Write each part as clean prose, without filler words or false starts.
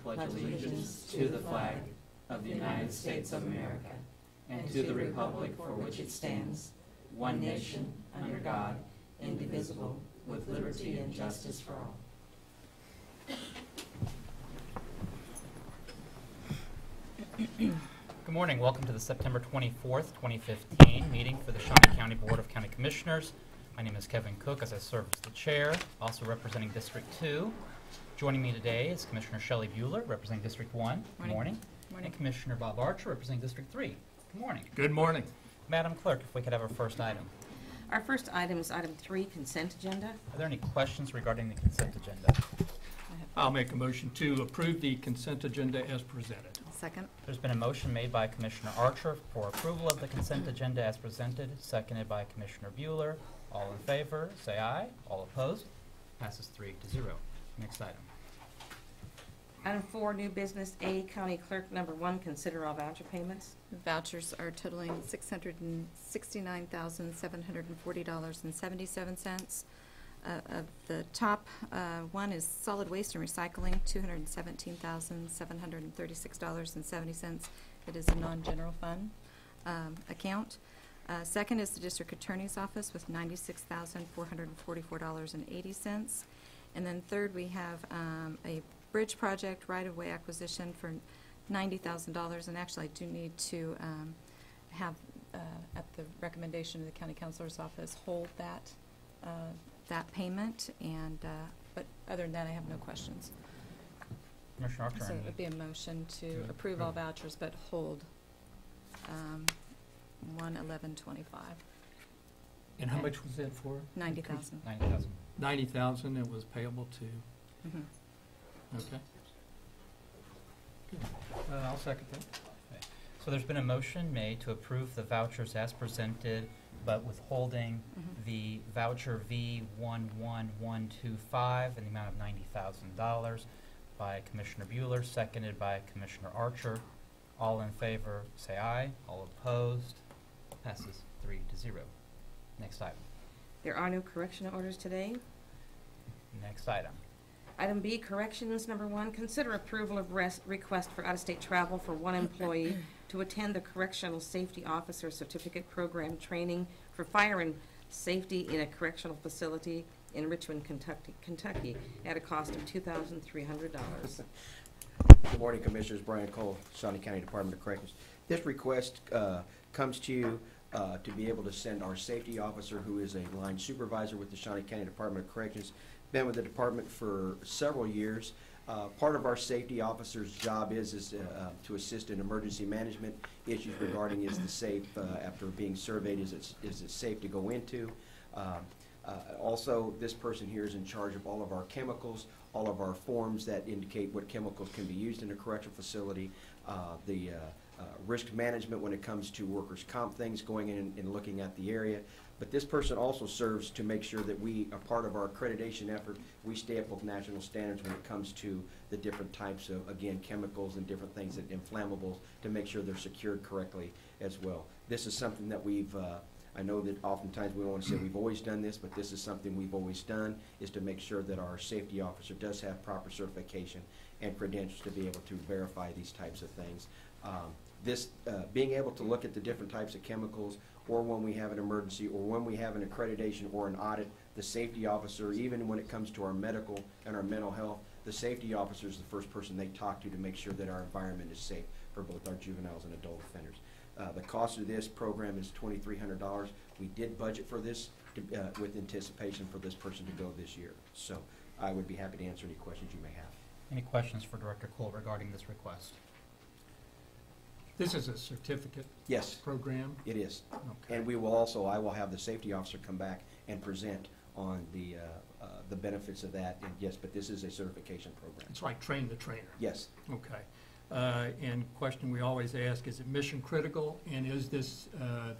pledge allegiance to the flag of the United States of America and to the republic for which it stands, one nation, under God, indivisible, with liberty and justice for all. Good morning. Welcome to the September 24th, 2015 meeting for the Shawnee County Board of County Commissioners. My name is Kevin Cook, as I serve as the chair, also representing District 2. Joining me today is Commissioner Shelley Bueller, representing District 1. Good morning. And Commissioner Bob Archer, representing District 3. Good morning. Good morning. Madam Clerk, if we could have our first item. Our first item is item 3, consent agenda. Are there any questions regarding the consent agenda? I'll make a motion to approve the consent agenda as presented. Second. There's been a motion made by Commissioner Archer for approval of the consent agenda as presented, seconded by Commissioner Bueller. All in favor, say aye. All opposed? Passes 3-0. Next item. Item 4, new business A, County Clerk number 1, consider all voucher payments. Vouchers are totaling $669,740.77. Of the top one is solid waste and recycling, $217,736.70. It is a non-general fund account. Second is the district attorney's office with $96,444.80. And then third, we have a bridge project right-of-way acquisition for $90,000. And actually, I do need to have, at the recommendation of the county councilor's office, hold that payment. And but other than that, I have no questions. Commissioner Archer. So it would be a motion to approve all vouchers, but hold 11125. And how much was that for? 90,000. 90,000. 90,000. It was payable to. Mm-hmm. Okay. Good. I'll second that. Okay. So there's been a motion made to approve the vouchers as presented, but withholding the voucher V11125 in the amount of $90,000 by Commissioner Bueller, seconded by Commissioner Archer. All in favor, say aye. All opposed, passes 3-0. Next item. There are no correction orders today. Next item. Item B, corrections number 1, consider approval of request for out-of-state travel for one employee to attend the Correctional Safety Officer Certificate Program training for fire and safety in a correctional facility in Richmond, Kentucky at a cost of $2,300. Good morning, Commissioners. Brian Cole, Shawnee County Department of Corrections. This request comes to you to be able to send our safety officer, who is a line supervisor with the Shawnee County Department of Corrections, been with the department for several years. Part of our safety officer's job is to assist in emergency management issues regarding is the safe, after being surveyed, is it safe to go into. Also, this person here is in charge of all of our chemicals, all of our forms that indicate what chemicals can be used in a correctional facility, the risk management when it comes to workers' comp things, going in and looking at the area. But this person also serves to make sure that we are part of our accreditation effort. We stay up with national standards when it comes to the different types of, again, chemicals and different things, that inflammables, to make sure they're secured correctly as well. This is something that we've I know that oftentimes we don't want to say we've always done this, but this is something we've always done, is to make sure that our safety officer does have proper certification and credentials to be able to verify these types of things. Being able to look at the different types of chemicals, or when we have an emergency, or when we have an accreditation or an audit, the safety officer, even when it comes to our medical and our mental health, the safety officer is the first person they talk to make sure that our environment is safe for both our juveniles and adult offenders. The cost of this program is $2,300. We did budget for this with anticipation for this person to go this year. So I would be happy to answer any questions you may have. Any questions for Director Cole regarding this request? This is a certificate Yes, program. it is. Okay. And we will also, I will have the safety officer come back and present on the benefits of that. And yes, but this is a certification program. It's like train the trainer. Yes. Okay. And question we always ask, is it mission critical, and is this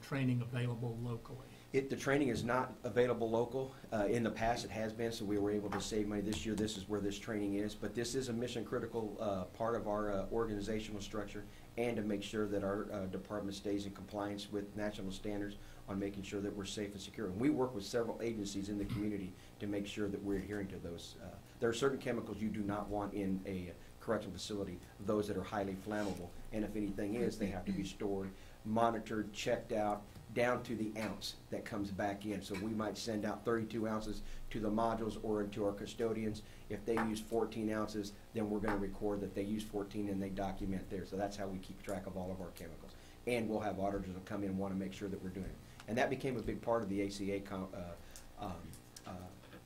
training available locally? The training is not available local. In the past it has been, so we were able to save money. This year this is where this training is, but this is a mission critical part of our organizational structure, and to make sure that our department stays in compliance with national standards on making sure that we're safe and secure. And we work with several agencies in the community to make sure that we're adhering to those. There are certain chemicals you do not want in a correctional facility, those that are highly flammable. And if anything is, they have to be stored, monitored, checked out, down to the ounce that comes back in. So we might send out 32 ounces to the modules or to our custodians. If they use 14 ounces, then we're going to record that they use 14 and they document there. So that's how we keep track of all of our chemicals. And we'll have auditors that come in and want to make sure that we're doing it. And that became a big part of the ACA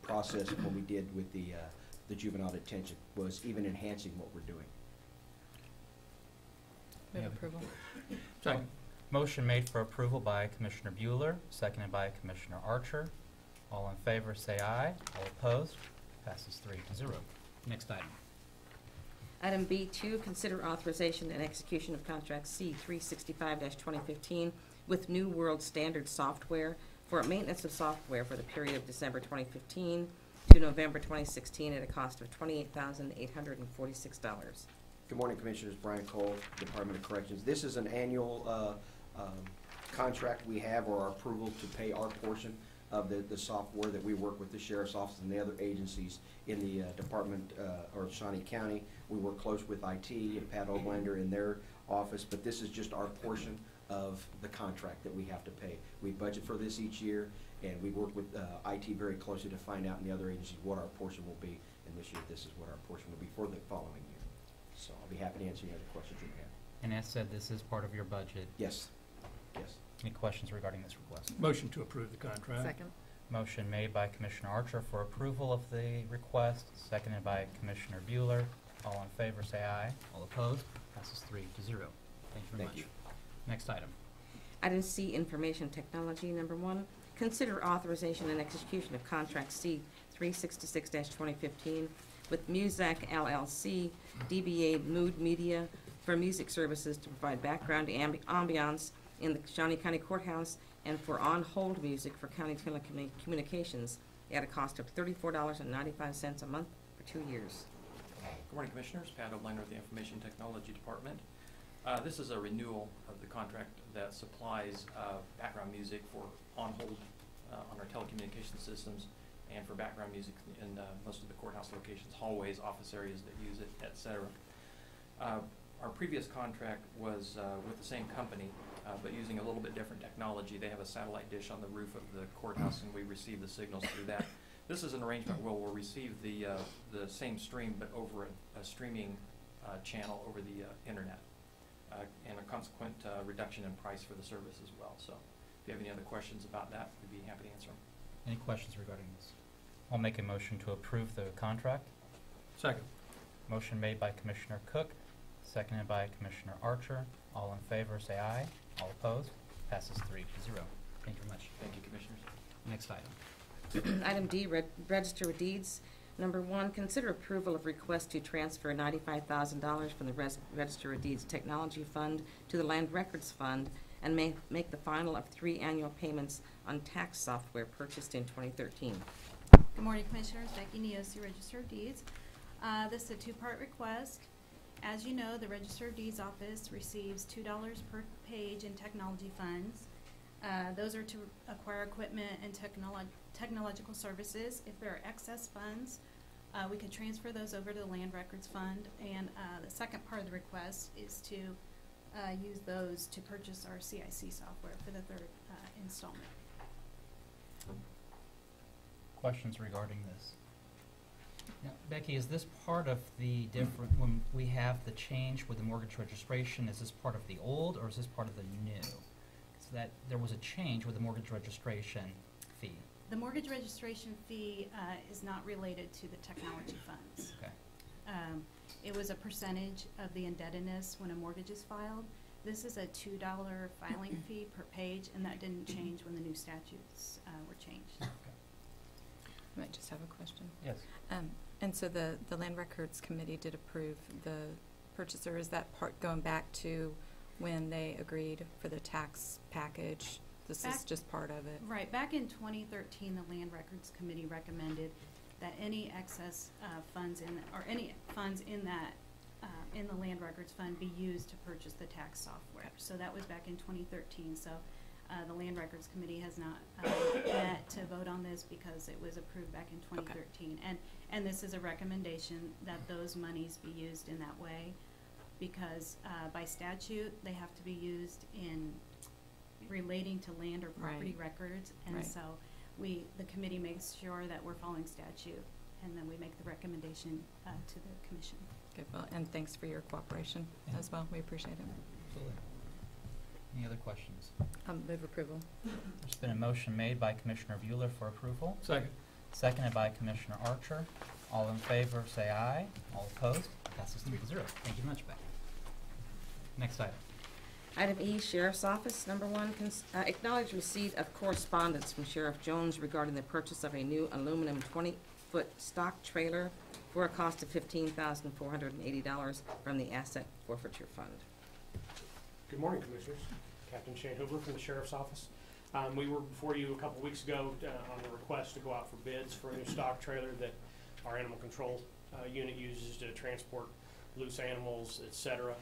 process when we did with the juvenile detention, was even enhancing what we're doing. Move Yeah. approval. Second. Motion made for approval by Commissioner Bueller, seconded by Commissioner Archer. All in favor say aye. All opposed? Passes 3-0. Next item. Item B2, consider authorization and execution of contract C 365-2015 with New World Standard Software for maintenance of software for the period of December 2015 to November 2016 at a cost of $28,846. Good morning, Commissioners. Brian Cole, Department of Corrections. This is an annual contract we have, or our approval to pay our portion of the software that we work with the Sheriff's Office and the other agencies in the Department or Shawnee County. We work close with IT and Pat Oblander in their office, but this is just our portion of the contract that we have to pay. We budget for this each year, and we work with IT very closely to find out in the other agencies what our portion will be, and this year this is what our portion will be for the following year. So I'll be happy to answer any other questions you may have. And as said, this is part of your budget. Yes. Yes. Any questions regarding this request? Motion to approve the contract. Second. Motion made by Commissioner Archer for approval of the request, seconded by Commissioner Bueller. All in favor say aye. All opposed? Passes 3-0. Thank you very Thank much. you. Next item. Item C, Information Technology, number 1. Consider authorization and execution of contract C 366-2015 with Muzak LLC, DBA Mood Media, for music services to provide background ambiance in the Shawnee County Courthouse and for on-hold music for county telecommunications at a cost of $34.95 a month for 2 years. Good morning, Commissioners. Pat Oblander with the Information Technology Department. This is a renewal of the contract that supplies background music for on-hold on our telecommunication systems and for background music in most of the courthouse locations, hallways, office areas that use it, etc. Our previous contract was with the same company, but using a little bit different technology. They have a satellite dish on the roof of the courthouse, and we receive the signals through that. This is an arrangement where we'll receive the same stream, but over a streaming channel over the internet, and a consequent reduction in price for the service as well. So if you have any other questions about that, we'd be happy to answer them. Any questions regarding this? I'll make a motion to approve the contract. Second. Motion made by Commissioner Cook, seconded by Commissioner Archer. All in favor say aye. All opposed? Passes 3-0. Thank you very much. Thank you, Commissioners. Next item. Item D, Register of Deeds. Number 1, consider approval of request to transfer $95,000 from the Register of Deeds Technology Fund to the Land Records Fund and make the final of 3 annual payments on tax software purchased in 2013. Good morning, Commissioners. Becky Neosi, Register of Deeds. This is a 2-part request. As you know, the Register of Deeds office receives $2 per page in technology funds. Those are to acquire equipment and technological services. If there are excess funds, we could transfer those over to the Land Records Fund. And the second part of the request is to use those to purchase our CIC software for the 3rd installment. Questions regarding this? Now, Becky, is this part of the different, when we have the change with the mortgage registration, is this part of the old or is this part of the new? So that there was a change with the mortgage registration fee. The mortgage registration fee is not related to the technology funds. Okay. It was a percentage of the indebtedness when a mortgage is filed. This is a $2 filing fee per page, and that didn't change when the new statutes were changed. Okay. I might just have a question. Yes. And so the Land Records Committee did approve the purchaser. Is that part going back to when they agreed for the tax package? This is just part of it. Right. Back in 2013, the Land Records Committee recommended that any excess funds or any funds in that in the Land Records Fund be used to purchase the tax software. So that was back in 2013. So The Land Records Committee has not met to vote on this because it was approved back in 2013. And this is a recommendation that those monies be used in that way because by statute, they have to be used in relating to land or property records. And so the committee makes sure that we're following statute, and then we make the recommendation to the commission. Good, well, and thanks for your cooperation as well. We appreciate it. Absolutely. Any other questions? Move approval. There's been a motion made by Commissioner Bueller for approval, Second. seconded by Commissioner Archer. All in favor, say aye. All opposed? Passes 3-0. Thank you very much, Beck. Next item. Item E, Sheriff's Office. Number one, acknowledge receipt of correspondence from Sheriff Jones regarding the purchase of a new aluminum 20-foot stock trailer for a cost of $15,480 from the Asset Forfeiture Fund. Good morning, Commissioners. Captain Shane Hubler from the Sheriff's Office. We were before you a couple weeks ago on the request to go out for bids for a new stock trailer that our animal control unit uses to transport loose animals, etc.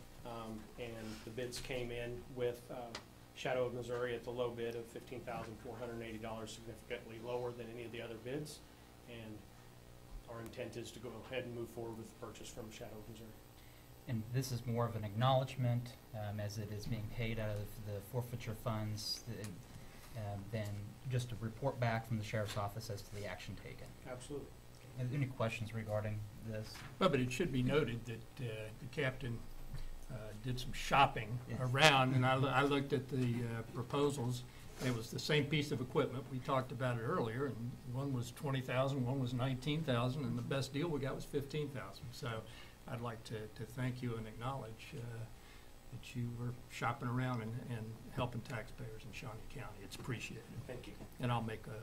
And the bids came in with Shadow of Missouri at the low bid of $15,480, significantly lower than any of the other bids. And our intent is to go ahead and move forward with the purchase from Shadow of Missouri. And this is more of an acknowledgement, as it is being paid out of the forfeiture funds, than just a report back from the Sheriff's Office as to the action taken. Absolutely. Are there any questions regarding this? Well, but it should be noted that the captain did some shopping around, and I looked at the proposals. It was the same piece of equipment. We talked about it earlier, and one was $20,000, one was $19,000, and the best deal we got was $15,000. So I'd like to thank you and acknowledge that you were shopping around and helping taxpayers in Shawnee County. It's appreciated. Thank you. And I'll make a,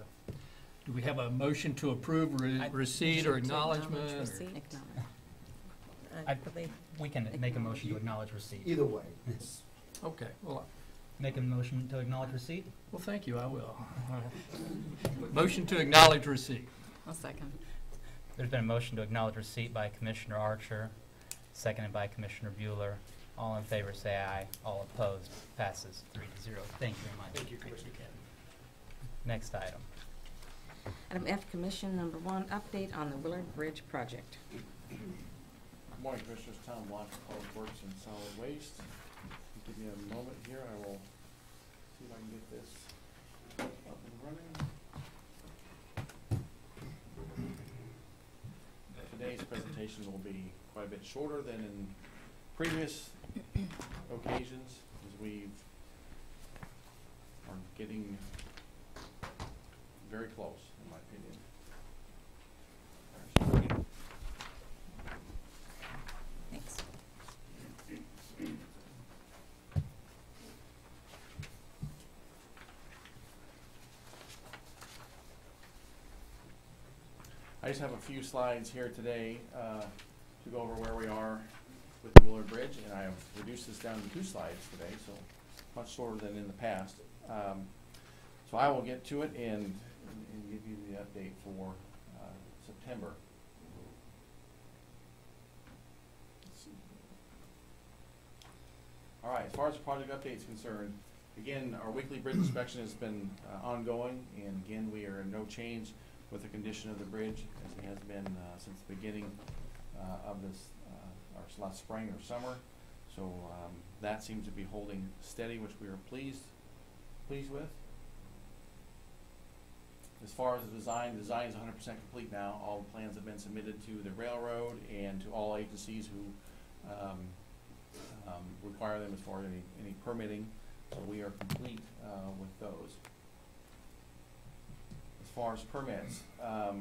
do we have a motion to approve receipt or acknowledgement? or- Receipt. I- believe. We can make a motion to acknowledge receipt. Either way, it's Okay, well, Make a motion to acknowledge receipt? thank you, I will. Motion to acknowledge receipt. I'll second. There's been a motion to acknowledge receipt by Commissioner Archer, seconded by Commissioner Bueller. All in favor, say aye. All opposed, passes 3-0. Thank you very much. Thank you, Commissioner Cannon. Next item. Item F, Commission Number 1, update on the Willard Bridge project. Good morning, Commissioners. Tom Block, Public Works and Solid Waste. Give me a moment here. I will see if I can get this up and running. Today's presentation will be quite a bit shorter than in previous occasions, as we are getting very close, in my opinion. Thanks. I just have a few slides here today to go over where we are with the Willard Bridge, and I have reduced this down to 2 slides today, so much shorter than in the past. So I will get to it and give you the update for September. Let's see. All right, as far as the project update is concerned, again, our weekly bridge inspection has been ongoing, and again, we are in no change with the condition of the bridge as it has been since the beginning of this, our last spring or summer. So that seems to be holding steady, which we are pleased with. As far as the design is 100% complete now. All the plans have been submitted to the railroad and to all agencies who require them as far as any permitting. So we are complete with those. As far as permits, as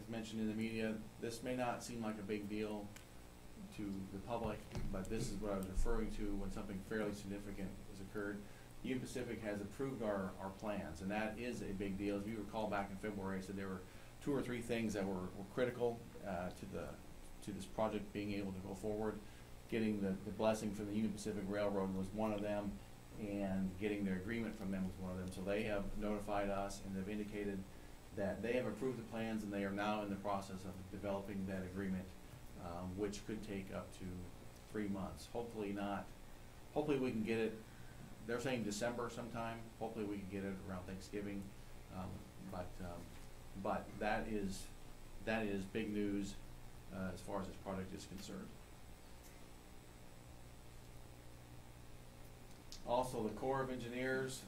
mentioned in the media, this may not seem like a big deal to the public, but this is what I was referring to when something fairly significant has occurred. Union Pacific has approved our plans, and that is a big deal. As you recall, back in February, I said there were 2 or 3 things that were critical to this project being able to go forward. Getting the blessing from the Union Pacific Railroad was one of them, and getting their agreement from them was one of them. So they have notified us and they've indicated that they have approved the plans, and they are now in the process of developing that agreement, which could take up to 3 months. Hopefully we can get it they're saying December sometime. Hopefully we can get it around Thanksgiving. But that is big news as far as this project is concerned. Also, the Corps of Engineers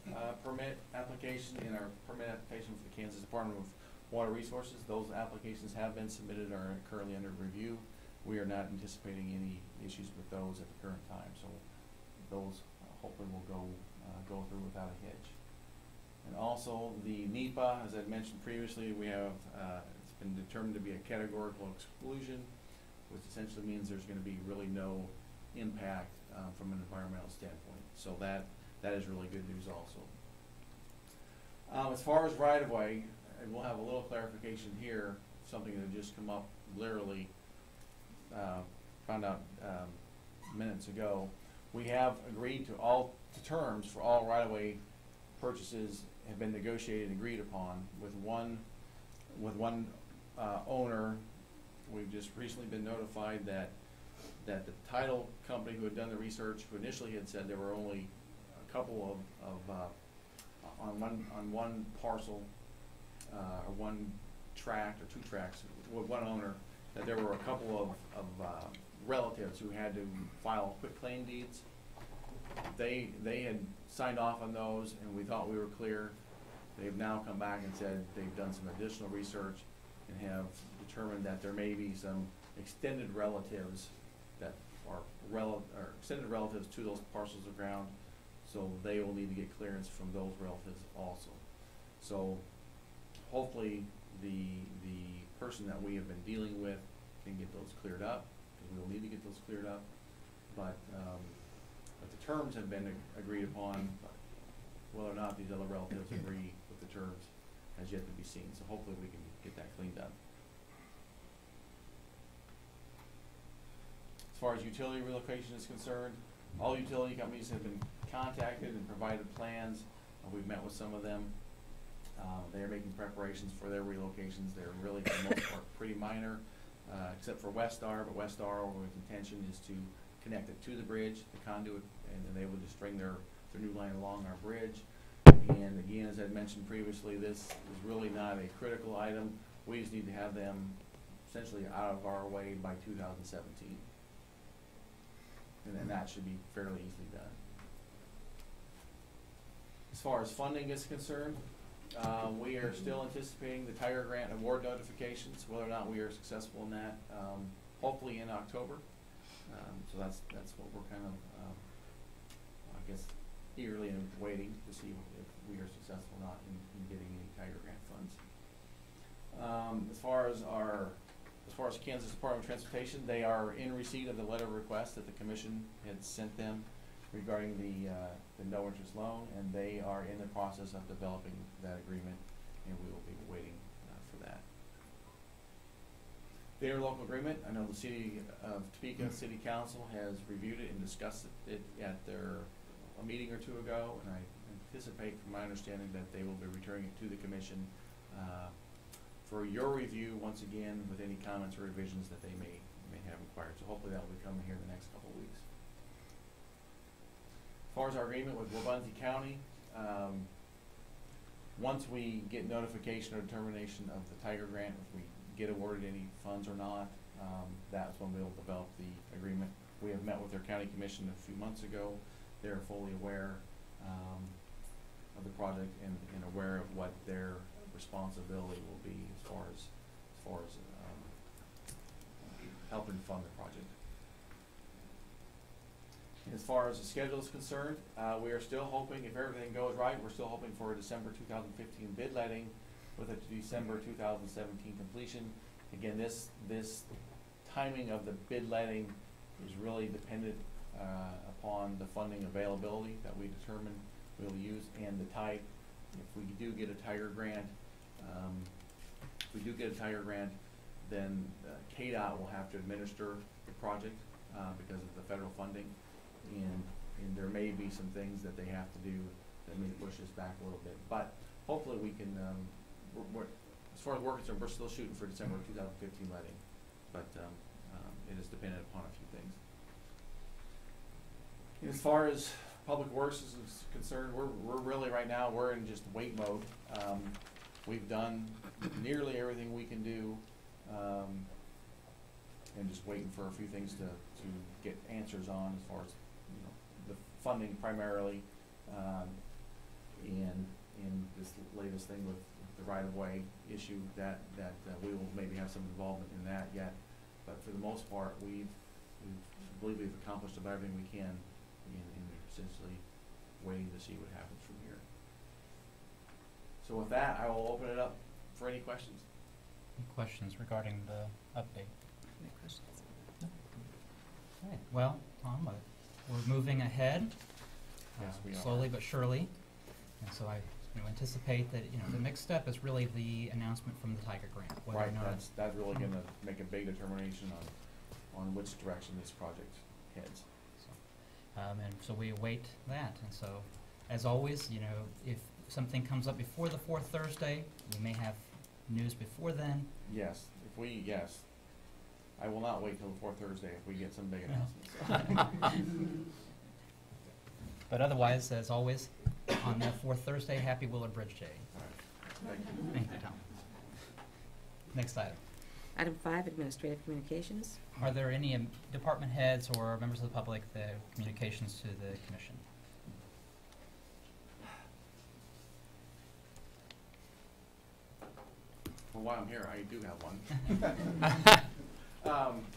permit application and our permit application for the Kansas Department of Water Resources. Those applications have been submitted, are currently under review. We are not anticipating any issues with those at the current time, so those hopefully will go through without a hitch. And also the NEPA, as I mentioned previously, we have it's been determined to be a categorical exclusion, which essentially means there's going to be really no impact from an environmental standpoint. So that is really good news also. As far as right-of-way, we'll have a little clarification here, something that just come up literally, found out minutes ago. We have agreed to terms for all right-of-way purchases have been negotiated and agreed upon with one owner. We've just recently been notified that the title company who had done the research, who initially had said there were only a couple of on one parcel or one tract or two tracts with one owner, that there were a couple of relatives who had to file quitclaim deeds. They had signed off on those, and we thought we were clear. They've now come back and said they've done some additional research and have determined that there may be some extended relatives that are extended relatives to those parcels of ground, so they will need to get clearance from those relatives also. So hopefully the person that we have been dealing with can get those cleared up, because we will need to get those cleared up. But the terms have been agreed upon. But whether or not these other relatives agree with the terms has yet to be seen. So hopefully we can get that cleaned up. As far as utility relocation is concerned, all utility companies have been contacted and provided plans. We've met with some of them. They are making preparations for their relocations. They're really, for the most part, pretty minor, except for Westar. But Westar, our intention is to connect it to the bridge, the conduit, and then they will just string their new line along our bridge. And again, as I mentioned previously, this is really not a critical item. We just need to have them essentially out of our way by 2017. And then that should be fairly easily done. As far as funding is concerned, we are still anticipating the Tiger Grant award notifications, whether or not we are successful in that, hopefully in October. So that's what we're kind of, I guess, eagerly waiting to see if we are successful or not in getting any Tiger Grant funds. As far as Kansas Department of Transportation, they are in receipt of the letter of request that the commission had sent them regarding the no interest loan, and they are in the process of developing that agreement, and we will be waiting for that. The interlocal agreement, I know the City of Topeka City Council has reviewed it and discussed it at their a meeting or two ago, and I anticipate, from my understanding, that they will be returning it to the commission for your review once again, with any comments or revisions that they may have required. So hopefully that will be coming here in the next couple of weeks. As far as our agreement with Wabunsee County, once we get notification or determination of the Tiger Grant, if we get awarded any funds or not, that's when we'll develop the agreement. We have met with their county commission a few months ago. They're fully aware of the project and aware of what their responsibility will be as far as helping fund the project. As far as the schedule is concerned, we are still hoping, if everything goes right, we're still hoping for a December 2015 bid letting with a December 2017 completion. Again, this timing of the bid letting is really dependent upon the funding availability that we determine we'll use and the type. If we do get a Tiger Grant, then KDOT will have to administer the project because of the federal funding, and there may be some things that they have to do that may push us back a little bit. But hopefully we can, as far as we're concerned, we're still shooting for December 2015 letting, but it is dependent upon a few things. As far as Public Works is concerned, we're really right now, we're in just wait mode. We've done nearly everything we can do, and just waiting for a few things to get answers on as far as, you know, the funding primarily, and this latest thing with the right-of-way issue that we will maybe have some involvement in that yet. But for the most part, we believe we've accomplished about everything we can, and essentially waiting to see what happens from here. So with that, I will open it up for any questions. Any questions regarding the update? Any questions? Okay, well, Tom, we're moving ahead, Yes, we are. slowly but surely. And so I anticipate that, you know, the next step is really the announcement from the Tiger Grant. Whether or Right, not that's really gonna make a big determination on which direction this project heads. And so we await that. And so, as always, you know, if something comes up before the fourth Thursday, we may have news before then. Yes, yes. I will not wait till the fourth Thursday if we get some big announcements. But otherwise, as always, on that fourth Thursday, happy Willard Bridge Day. All right. Thank you. Thank you, Tom. Next item. Item 5, Administrative Communications. Are there any department heads or members of the public that have communications to the commission? Well, while I'm here, I do have one.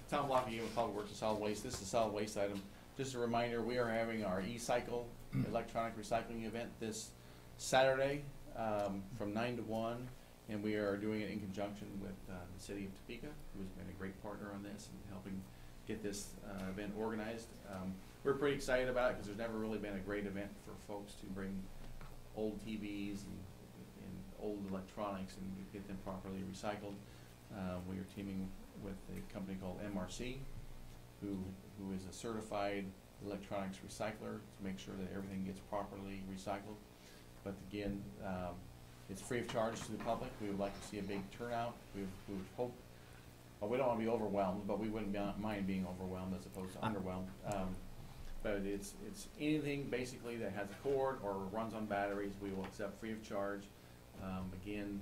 Tom Blocky with Public Works and Solid Waste. This is a solid waste item. Just a reminder, we are having our ECycle electronic recycling event this Saturday from 9 to 1, and we are doing it in conjunction with the city of Topeka, who has been a great partner on this and helping get this event organized. We're pretty excited about it because there's never really been a great event for folks to bring old TVs and old electronics and get them properly recycled. We are teaming with a company called MRC, who is a certified electronics recycler to make sure that everything gets properly recycled. But again, it's free of charge to the public. We would like to see a big turnout. We would hope, well, we don't want to be overwhelmed, but we wouldn't mind being overwhelmed as opposed to underwhelmed. But it's anything basically that has a cord or runs on batteries, we will accept free of charge. Again,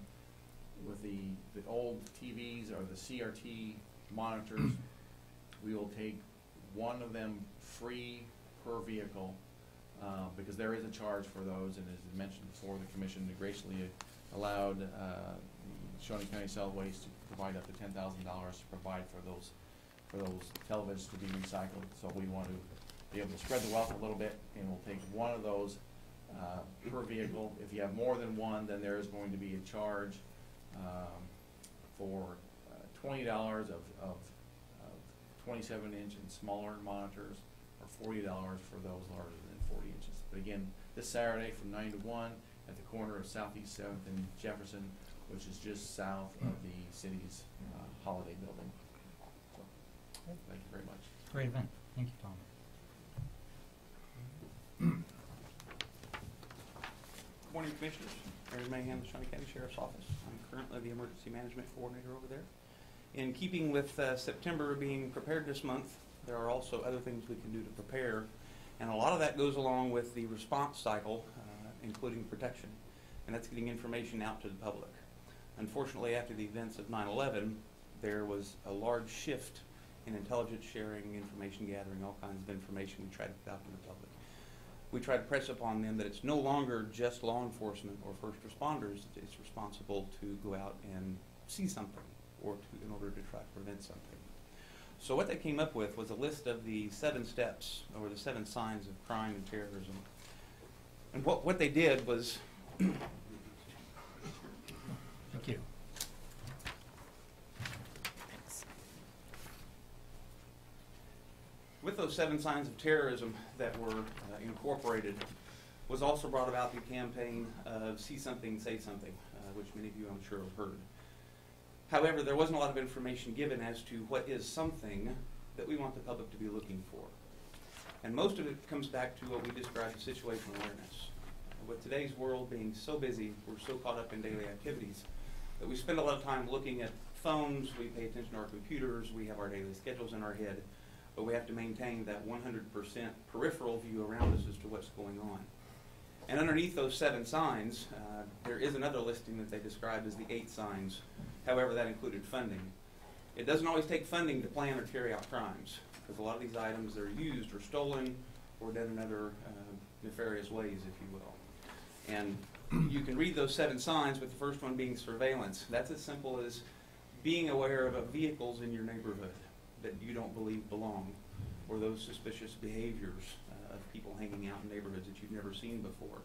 with the old TVs or the CRT monitors, we will take one of them free per vehicle, because there is a charge for those, and as mentioned before, the commission graciously allowed the Shawnee County Solid Waste to provide up to $10,000 to provide for those televisions to be recycled. So we want to be able to spread the wealth a little bit, and we'll take one of those per vehicle. If you have more than one, then there is going to be a charge for $20 of 27-inch and smaller monitors, or $40 for those larger than 40 inches. But again, this Saturday from 9 to 1 at the corner of Southeast 7th and Jefferson, which is just south of the city's holiday building. So, thank you very much. Great event. Thank you, Tom. Good morning, Commissioners. Aaron Mayhem, Shawnee County Sheriff's Office. I'm currently the Emergency Management Coordinator over there. In keeping with September being Preparedness Month, there are also other things we can do to prepare, and a lot of that goes along with the response cycle, including protection, and that's getting information out to the public. Unfortunately, after the events of 9/11, there was a large shift in intelligence sharing, information gathering, all kinds of information we try to put out to the public. We try to press upon them that it's no longer just law enforcement or first responders that is responsible to go out and see something or in order to try to prevent something. So what they came up with was a list of the 7 steps or the 7 signs of crime and terrorism. And what they did was Thank you. with those 7 signs of terrorism that were incorporated was also brought about the campaign of See Something, Say Something, which many of you I'm sure have heard. However, there wasn't a lot of information given as to what is something that we want the public to be looking for. And most of it comes back to what we describe as situational awareness. With today's world being so busy, we're so caught up in daily activities that we spend a lot of time looking at phones, we pay attention to our computers, we have our daily schedules in our head. but we have to maintain that 100% peripheral view around us as to what's going on. And underneath those 7 signs, there is another listing that they described as the 8 signs. However, that included funding. It doesn't always take funding to plan or carry out crimes, because a lot of these items are used or stolen or done in other nefarious ways, if you will. And you can read those 7 signs, with the first one being surveillance. That's as simple as being aware of vehicles in your neighborhood that you don't believe belong, or those suspicious behaviors of people hanging out in neighborhoods that you've never seen before.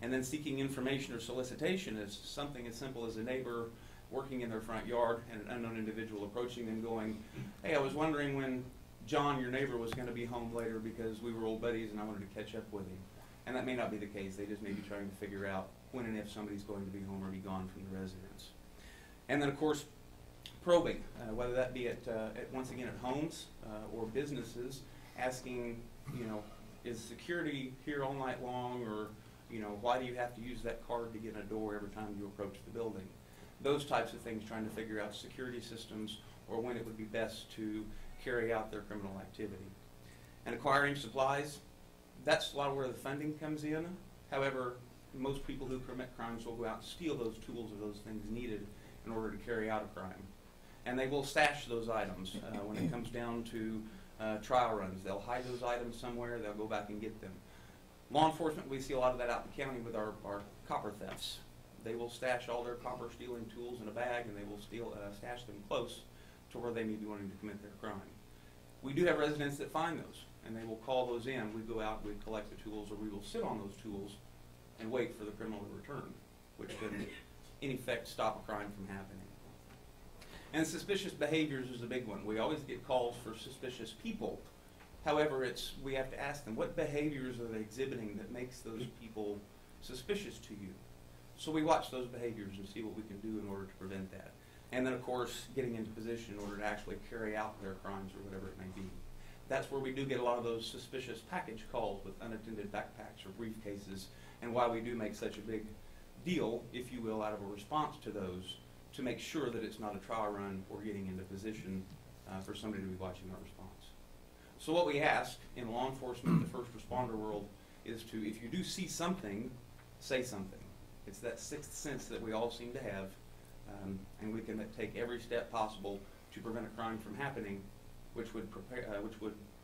And then seeking information or solicitation is something as simple as a neighbor working in their front yard and an unknown individual approaching them going, hey, I was wondering when John, your neighbor, was going to be home later because we were old buddies and I wanted to catch up with him. And that may not be the case. They just may be trying to figure out when and if somebody's going to be home or be gone from the residence. And then, of course, probing, whether that be at once again at homes or businesses, asking, you know, is security here all night long, or, you know, why do you have to use that card to get in a door every time you approach the building? Those types of things, trying to figure out security systems or when it would be best to carry out their criminal activity. And acquiring supplies, that's a lot of where the funding comes in. However, most people who commit crimes will go out and steal those tools or those things needed in order to carry out a crime. And they will stash those items when it comes down to trial runs. They'll hide those items somewhere, they'll go back and get them. Law enforcement, we see a lot of that out in the county with our copper thefts. They will stash all their copper stealing tools in a bag, and they will stash them close to where they may be wanting to commit their crime. We do have residents that find those, and they will call those in. We go out, we collect the tools, or we will sit on those tools and wait for the criminal to return, which can, in effect, stop a crime from happening. And suspicious behaviors is a big one. We always get calls for suspicious people. However, we have to ask them, what behaviors are they exhibiting that makes those people suspicious to you? So we watch those behaviors and see what we can do in order to prevent that. And then, of course, getting into position in order to actually carry out their crimes or whatever it may be. That's where we do get a lot of those suspicious package calls with unattended backpacks or briefcases, and why we do make such a big deal, if you will, out of a response to those, to make sure that it's not a trial run or getting into position for somebody to be watching our response. So what we ask in law enforcement, the first responder world, is to, if you do see something, say something. It's that sixth sense that we all seem to have, and we can take every step possible to prevent a crime from happening, which would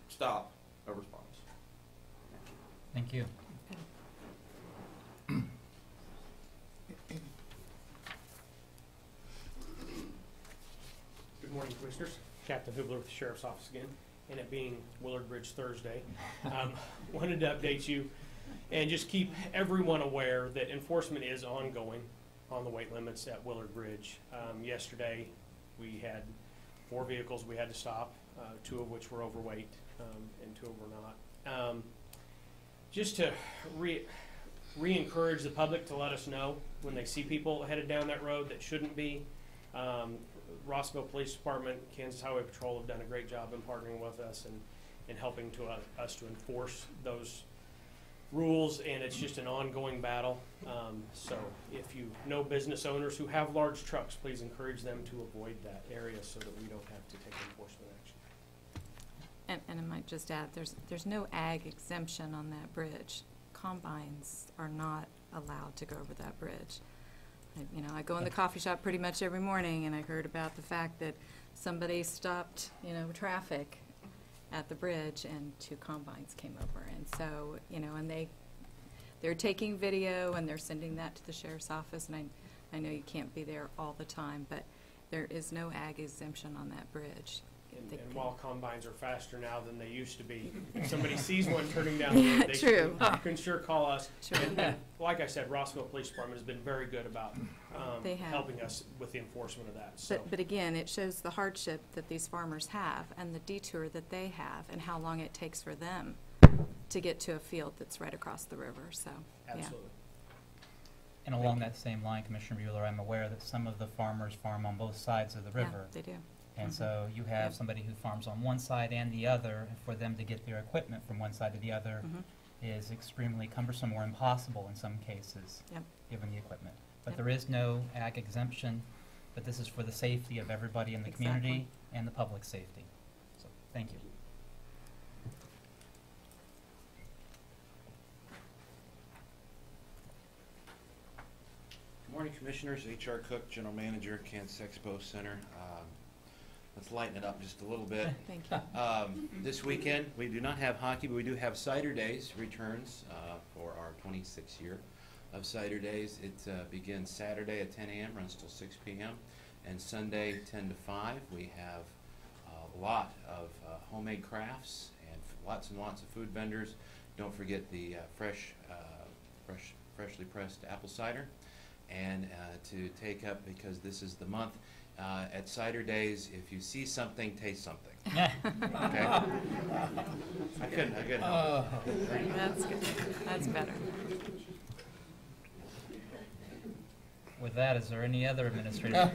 stop a response. Thank you. Good morning, Commissioners. Captain Hubler with the Sheriff's Office again, and it being Willard Bridge Thursday. Wanted to update you and just keep everyone aware that enforcement is ongoing on the weight limits at Willard Bridge. Yesterday, we had 4 vehicles we had to stop, 2 of which were overweight and 2 were not. Just to re-encourage the public to let us know when they see people headed down that road that shouldn't be. Rossville Police Department, Kansas Highway Patrol have done a great job in partnering with us and helping us to enforce those rules, and it's just an ongoing battle. So if you know business owners who have large trucks, please encourage them to avoid that area so that we don't have to take enforcement action. And I might just add, there's no ag exemption on that bridge. Combines are not allowed to go over that bridge. I go in the coffee shop pretty much every morning, and I heard about the fact that somebody stopped, traffic at the bridge, and 2 combines came over. And so, and they're taking video, and they're sending that to the sheriff's office. And I know you can't be there all the time, but there is no ag exemption on that bridge. And while combines are faster now than they used to be, if somebody sees one turning down the road, True. Can sure call us. True. And like I said, Rossville Police Department has been very good about They have. helping us with the enforcement of that. So. But again, it shows the hardship that these farmers have and the detour that they have and how long it takes for them to get to a field that's right across the river. So, Absolutely. And along that same line, Commissioner Bueller, I'm aware that some of the farmers farm on both sides of the river. Yeah, they do. And so you have Yep. somebody who farms on one side and the other, and for them to get their equipment from one side to the other is extremely cumbersome or impossible in some cases, Yep. given the equipment. But Yep. there is no ag exemption, but this is for the safety of everybody in the community and the public safety. So, thank you. Morning Commissioners, HR Cook, General Manager, Kansas Expo Center. Let's lighten it up just a little bit. Thank you. This weekend, we do not have hockey, but we do have Cider Days returns for our 26th year of Cider Days. It begins Saturday at 10 a.m., runs till 6 p.m., and Sunday 10 to 5. We have a lot of homemade crafts and lots and lots of food vendors. Don't forget the freshly pressed apple cider. And to take up, because this is the month, at Cider Days, if you see something, taste something. Okay? I couldn't help it. That's good. That's better. With that, is there any other administrative?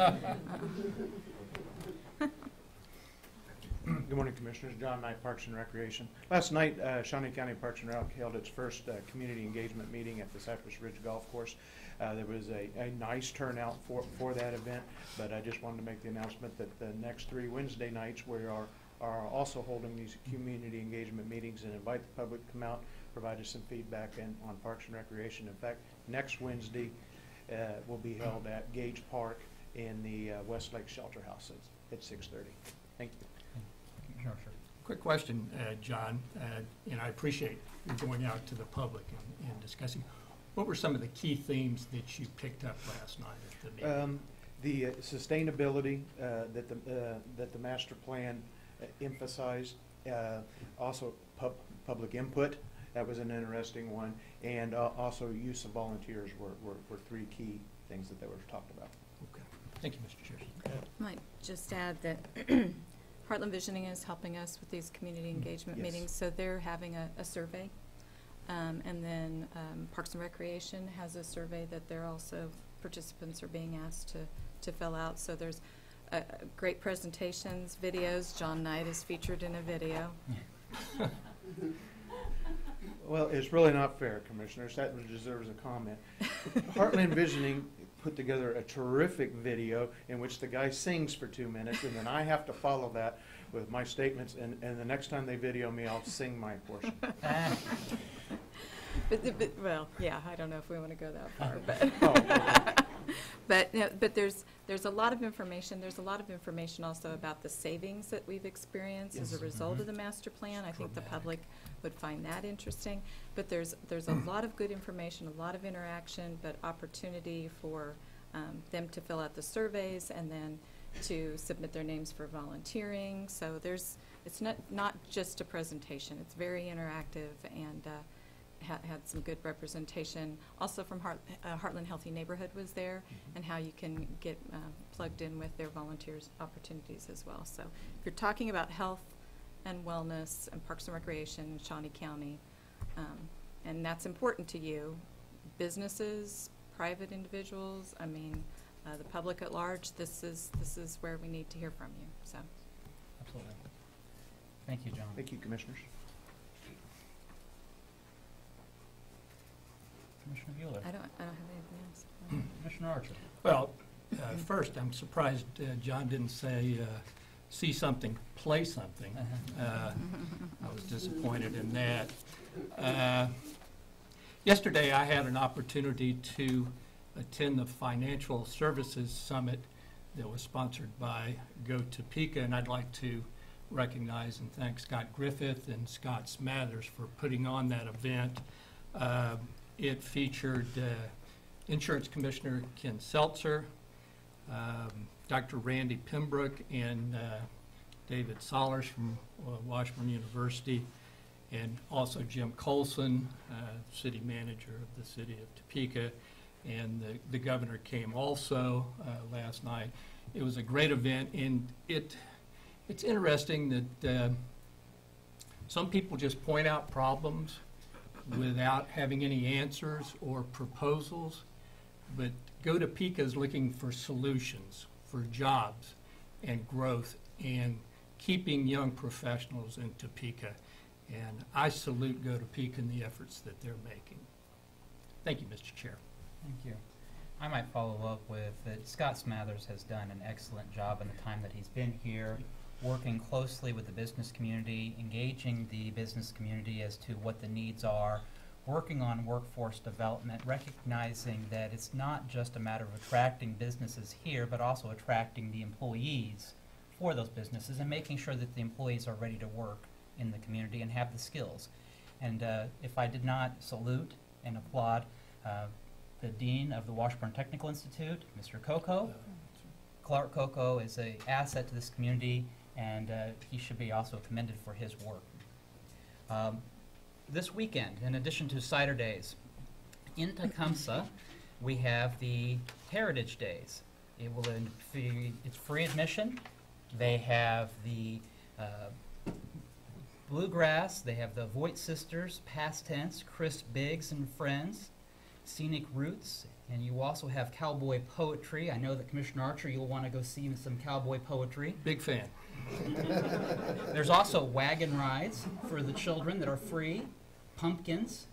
Good morning, Commissioners. John Knight, Parks and Recreation. Last night, Shawnee County Parks and Rec held its first community engagement meeting at the Cypress Ridge Golf Course. There was a nice turnout for that event, but I just wanted to make the announcement that the next 3 Wednesday nights we are also holding these community engagement meetings and invite the public to come out, provide us some feedback on Parks and Recreation. In fact, next Wednesday will be held at Gage Park in the Westlake Shelter House at 6:30. Thank you. Sure. Quick question, John, and I appreciate you going out to the public and discussing. What were some of the key themes that you picked up last night at the meeting? The sustainability that the master plan emphasized, also public input, that was an interesting one, and also use of volunteers were 3 key things that they were talked about. Okay. Thank you, Mr. Chair. I might just add that Heartland Visioning is helping us with these community engagement Yes. meetings, so they're having a survey. And then Parks and Recreation has a survey that they're also, participants are being asked to fill out. So there's great presentations, videos. John Knight is featured in a video. Well, it's really not fair, Commissioners. That deserves a comment. Heartland Visioning put together a terrific video in which the guy sings for 2 minutes, and then I have to follow that with my statements, and the next time they video me, I'll sing my portion. Well, yeah, I don't know if we want to go that far, but but there's a lot of information. There's a lot of information also about the savings that we've experienced as a result of the master plan. I think the public would find that interesting. But there's a lot of good information, a lot of interaction, but opportunity for them to fill out the surveys and then to submit their names for volunteering. So it's not just a presentation. It's very interactive and had some good representation. Also from Heartland Healthy Neighborhood was there, and how you can get plugged in with their volunteers opportunities as well. So if you're talking about health and wellness and Parks and Recreation in Shawnee County, and that's important to you, businesses, private individuals, I mean, the public at large, this is where we need to hear from you. So, Absolutely. Thank you, John. Thank you, Commissioners. Commissioner Bueller. I don't have anything else. Commissioner Archer. Well, first, I'm surprised John didn't say, see something, play something. I was disappointed in that. Yesterday, I had an opportunity to attend the Financial Services Summit that was sponsored by Go Topeka, and I'd like to recognize and thank Scott Griffith and Scott Smathers for putting on that event. It featured Insurance Commissioner Ken Seltzer, Dr. Randy Pembroke, and David Sollers from Washburn University, and also Jim Colson, city manager of the city of Topeka, and the governor came also last night. It was a great event, and it's interesting that some people just point out problems without having any answers or proposals, but Go Topeka is looking for solutions, for jobs and growth, and keeping young professionals in Topeka. And I salute Go Topeka and the efforts that they're making. Thank you, Mr. Chair. Thank you. I might follow up with that Scott Smathers has done an excellent job in the time that he's been here, working closely with the business community, engaging the business community as to what the needs are, working on workforce development, recognizing that it's not just a matter of attracting businesses here, but also attracting the employees for those businesses and making sure that the employees are ready to work in the community and have the skills. And if I did not salute and applaud the Dean of the Washburn Technical Institute, Mr. Coco, Clark Coco is an asset to this community, and he should be also commended for his work. This weekend, in addition to Cider Days, in Tecumseh, we have the Heritage Days. It's free admission. They have the Bluegrass, they have the Voight Sisters, Past Tense, Chris Biggs and Friends, Scenic Roots, and you also have cowboy poetry. I know that Commissioner Archer, you'll want to go see some cowboy poetry. Big fan. There's also wagon rides for the children that are free, pumpkins.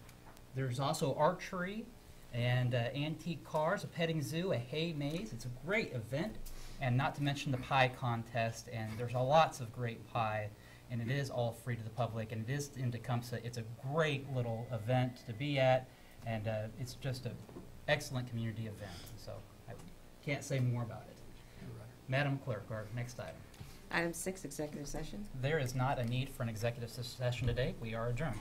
There's also archery and antique cars, a petting zoo, a hay maze. It's a great event, and not to mention the pie contest, and there's lots of great pie, and it is all free to the public, and it is in Tecumseh. It's a great little event to be at, and it's just an excellent community event, so I can't say more about it. Madam Clerk, our next item. Item 6, executive session. There is not a need for an executive session today. We are adjourned.